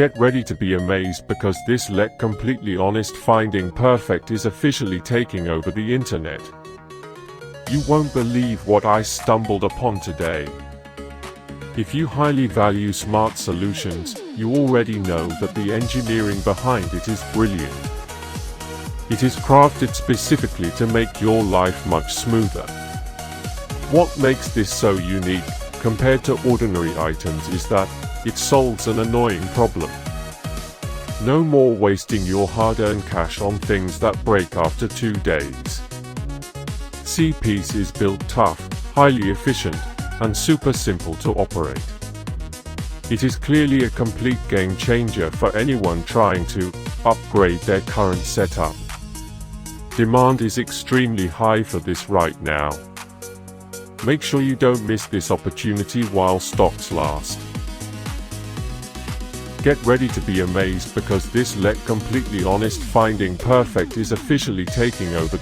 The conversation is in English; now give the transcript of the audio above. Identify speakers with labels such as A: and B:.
A: Get ready to be amazed because this completely honest finding perfect is officially taking over the internet. You won't believe what I stumbled upon today. If you highly value smart solutions, you already know that the engineering behind it is brilliant. It is crafted specifically to make your life much smoother. What makes this so unique, compared to ordinary items, is that it solves an annoying problem. No more wasting your hard-earned cash on things that break after 2 days. C-Piece is built tough, highly efficient, and super simple to operate. It is clearly a complete game changer for anyone trying to upgrade their current setup. Demand is extremely high for this right now. Make sure you don't miss this opportunity while stocks last. Get ready to be amazed because this completely honest finding perfect is officially taking over